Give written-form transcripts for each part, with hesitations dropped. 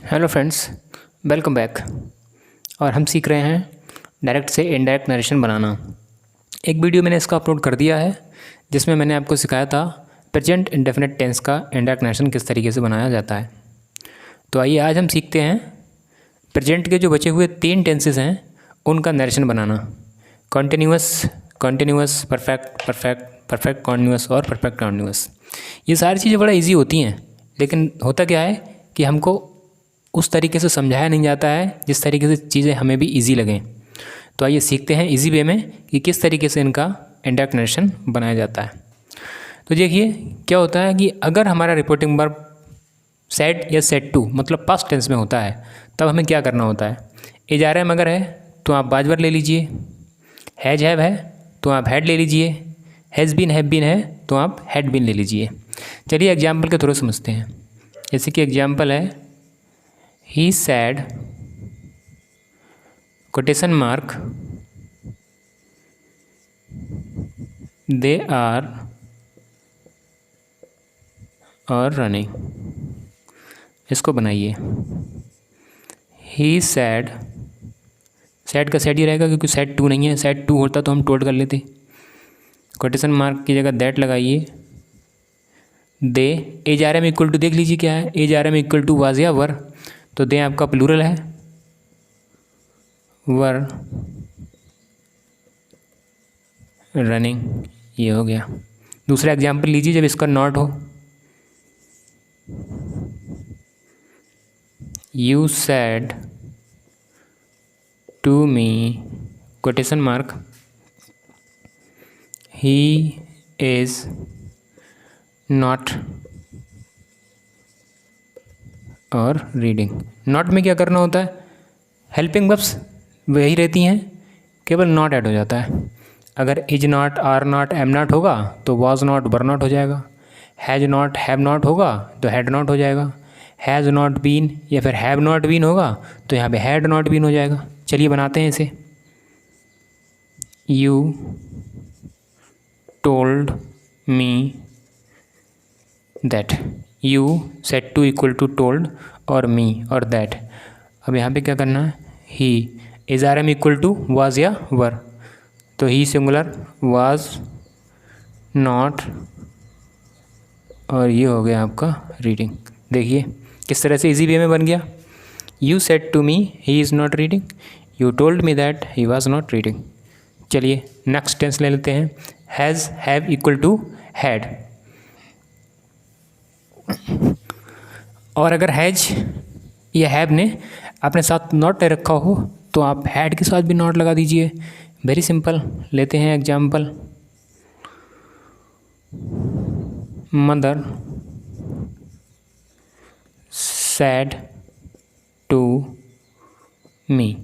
Hello friends, welcome back. और हम सीख रहे हैं डायरेक्ट से इनडायरेक्ट नरेशन बनाना। एक वीडियो मैंने इसका अपलोड कर दिया है जिसमें मैंने आपको सिखाया था प्रेजेंट इंडेफिनिट टेंस का इनडायरेक्ट नरेशन किस तरीके से बनाया जाता है। तो आइए आज हम सीखते हैं प्रेजेंट के जो बचे हुए 3 टेंसेस हैं उनका नरेशन बनाना। Continuous, continuous, perfect, perfect, perfect continuous और परफेक्ट कॉन्टिन्यूअस। ये सारी चीज़ें बड़ा ईजी होती हैं, लेकिन होता क्या है कि हमको उस तरीके से समझाया नहीं जाता है जिस तरीके से चीज़ें हमें भी इजी लगें। तो आइए सीखते हैं इजी वे में कि किस तरीके से इनका इनडायरेक्ट नरेशन बनाया जाता है। तो देखिए क्या होता है कि अगर हमारा रिपोर्टिंग वर्ब सेड या सेड टू मतलब पास्ट टेंस में होता है, तब हमें क्या करना होता है। इजारा मगर है तो आप बाजवर ले लीजिए, हैज हैव है तो आप हैड ले लीजिए, हैज़ बीन हैव बीन है तो आप हैड बीन ले लीजिए। चलिए एग्जाम्पल के थ्रू समझते हैं। जैसे कि एग्जाम्पल है he said quotation mark they are और running। इसको बनाइए। he said, said का said ही रहेगा क्योंकि said टू नहीं है। said टू होता तो हम टोल्ड कर लेते। कोटेशन मार्क की जगह दैट लगाइए। They as are M equal to देख लीजिए क्या है। As are M equal to was या वर, तो दे आपका प्लूरल है, वर रनिंग। ये हो गया। दूसरा एग्जाम्पल लीजिए जब इसका नॉट हो। You said to me quotation mark he is not और रीडिंग। नॉट में क्या करना होता है, हेल्पिंग वर्ब्स वही रहती हैं, केवल नॉट ऐड हो जाता है। अगर is not, are not, am not होगा तो वॉज नॉट, वर नॉट हो जाएगा। हैज नॉट, हैव नॉट होगा तो हैड नॉट हो जाएगा। हैज़ नॉट बीन या फिर हैव नॉट बीन होगा तो यहाँ पे हैड नॉट बीन हो जाएगा। चलिए बनाते हैं इसे। You told me that. You said to equal to told और मी और दैट। अब यहाँ पे क्या करना है, he is are M equal to was या वर, तो ही सिंगुलर, वाज नॉट और ये हो गया आपका रीडिंग। देखिए किस तरह से इजी वे में बन गया। You said to me he is not reading, you told me that he was not reading. चलिए नेक्स्ट टेंस ले लेते हैं। Has have equal to had. और अगर हैज या हैव ने अपने साथ नॉट रखा हो तो आप हैड के साथ भी नॉट लगा दीजिए। Very simple. लेते हैं example. Mother said to me.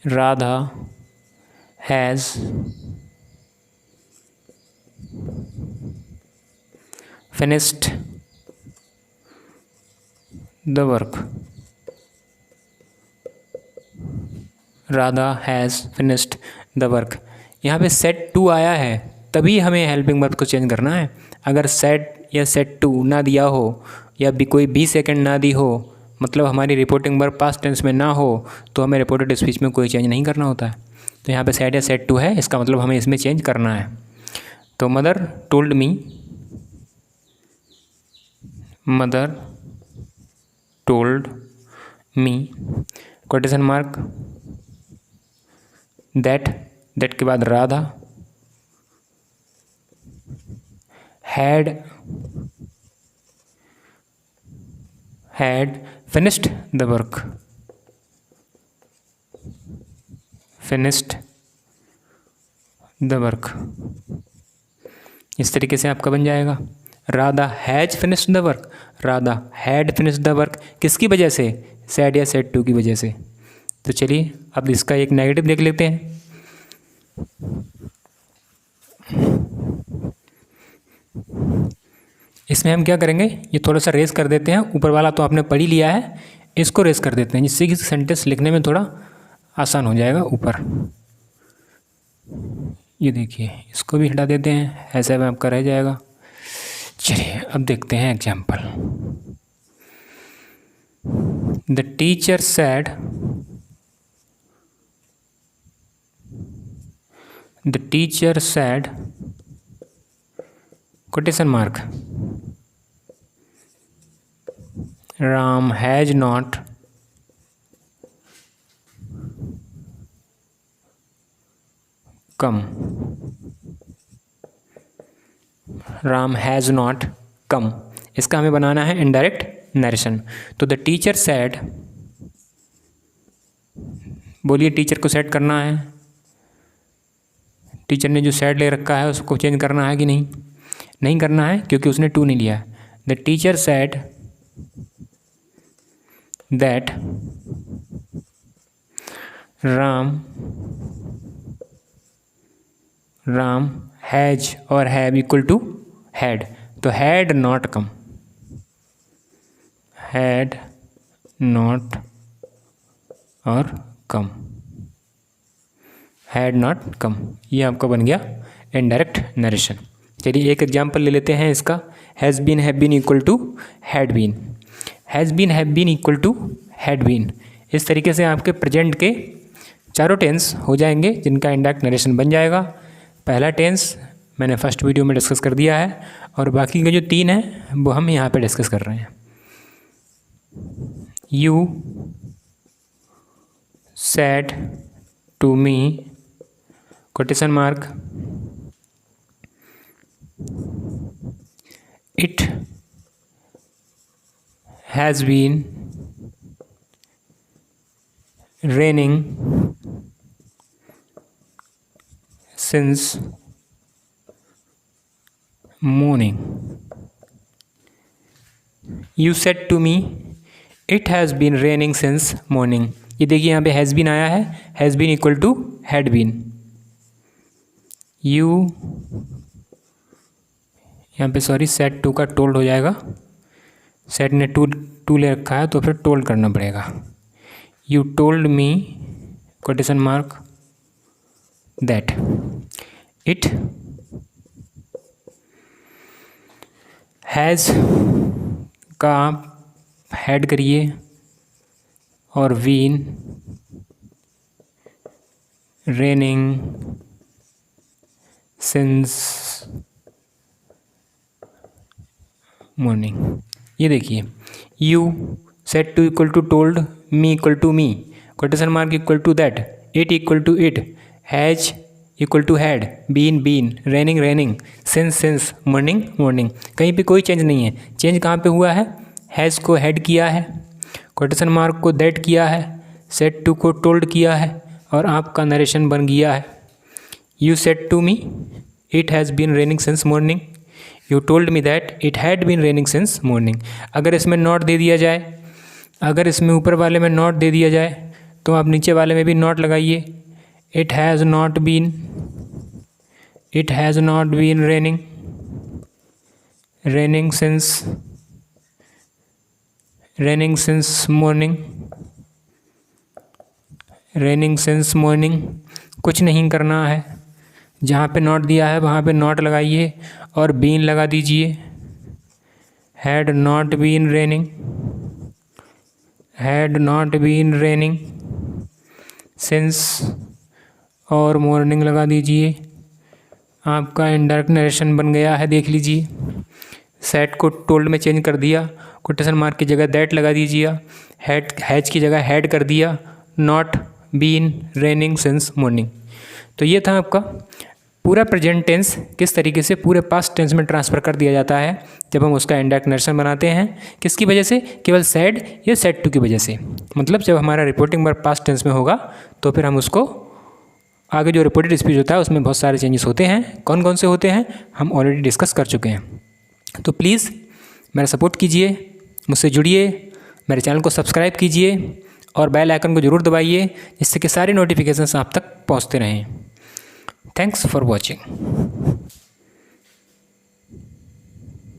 Radha has finished the work। Radha has finished the work. यहाँ पे सेट टू आया है तभी हमें हेल्पिंग वर्ब को चेंज करना है। अगर सेट या सेट टू ना दिया हो या भी कोई 20 सेकेंड ना दी हो, मतलब हमारी रिपोर्टिंग वर्ब पास्ट टेंस में ना हो, तो हमें रिपोर्टेड स्पीच में कोई चेंज नहीं करना होता है। तो यहाँ पे सेट या सेट टू है, इसका मतलब हमें इसमें चेंज करना है। तो mother told me, mother told me quotation mark that, that के बाद Radha had finished the work, finished the work. इस तरीके से आपका बन जाएगा। Radha has finished the work, Radha had finished the work. किसकी वजह से, सैड या सेड टू की वजह से। तो चलिए अब इसका एक नेगेटिव देख लेते हैं। इसमें हम क्या करेंगे, ये थोड़ा सा रेस कर देते हैं। ऊपर वाला तो आपने पढ़ ही लिया है, इसको रेस कर देते हैं जिससे कि सेंटेंस लिखने में थोड़ा आसान हो जाएगा। ऊपर ये देखिए, इसको भी हटा देते हैं, ऐसा में आपका रह जाएगा। चलिए अब देखते हैं example. The teacher said quotation mark Ram has not come। Ram has not come, इसका हमें बनाना है इनडायरेक्ट नरेशन। तो द टीचर सेड, बोलिए टीचर को सेट करना है, टीचर ने जो सेट ले रखा है उसको चेंज करना है कि नहीं? नहीं करना है क्योंकि उसने टू नहीं लिया। The teacher said that Ram has और हैव इक्वल टू हैड, तो had not come, had not और कम, हैड नॉट कम, ये आपका बन गया इनडायरेक्ट नरेशन। चलिए एक एग्जांपल ले लेते हैं इसका। Has been have been equal to had been, has been have been equal to had been. इस तरीके से आपके प्रेजेंट के चारों टेंस हो जाएंगे जिनका इनडायरेक्ट नरेशन बन जाएगा। पहला टेंस मैंने फर्स्ट वीडियो में डिस्कस कर दिया है और बाकी के जो तीन हैं वो हम यहाँ पे डिस्कस कर रहे हैं। You said to me quotation mark it has been raining since morning। You said to me it has been raining since morning। ये देखिए यहाँ पे हैज़ बीन आया है, has been equal to had been. You यहाँ पे sorry said to का told हो जाएगा, सेट ने टू ले रखा है तो फिर टोल्ड करना पड़ेगा। You told me quotation mark that it has का हैड करिए और बीन रेनिंग सिंस मॉर्निंग। ये देखिए you said to equal to told, me equal to me, quotation mark equal to that, it equal to it, has equal to had, been been, raining raining, since morning morning. कहीं पे कोई change नहीं है। Change कहाँ पे हुआ है? Has को हैड किया है, quotation mark को दैट किया है, सेट टू को टोल्ड किया है और आपका नरेशन बन गया है। You said to me it has been raining since morning, you told me that it had been raining since morning. अगर इसमें नॉट दे दिया जाए, अगर इसमें ऊपर वाले में नॉट दे दिया जाए तो आप नीचे वाले में भी नॉट लगाइए। It has not been raining since morning. कुछ नहीं करना है, जहाँ पे नॉट दिया है वहाँ पे नॉट लगाइए और बीन लगा दीजिए। Had not been raining since और मॉर्निंग लगा दीजिए। आपका इनडायरेक्ट नरेशन बन गया है, देख लीजिए। सेट को टोल्ड में चेंज कर दिया, quotation mark की जगह दैट लगा दीजिए, हैज की जगह हैड कर दिया, not been raining since morning. तो ये था आपका पूरा प्रेजेंट टेंस किस तरीके से पूरे पास्ट टेंस में ट्रांसफ़र कर दिया जाता है जब हम उसका इनडायरेक्ट नरेशन बनाते हैं। किसकी वजह से? केवल सेड या सेड टू की वजह से। मतलब जब हमारा रिपोर्टिंग वर्ब पास्ट टेंस में होगा तो फिर हम उसको आगे जो रिपोर्टेड स्पीच होता है उसमें बहुत सारे चेंजेस होते हैं। कौन कौन से होते हैं हम ऑलरेडी डिस्कस कर चुके हैं। तो प्लीज़ मेरा सपोर्ट कीजिए, मुझसे जुड़िए, मेरे चैनल को सब्सक्राइब कीजिए और बेल आइकन को ज़रूर दबाइए जिससे कि सारे नोटिफिकेशंस आप तक पहुंचते रहें। Thanks for watching.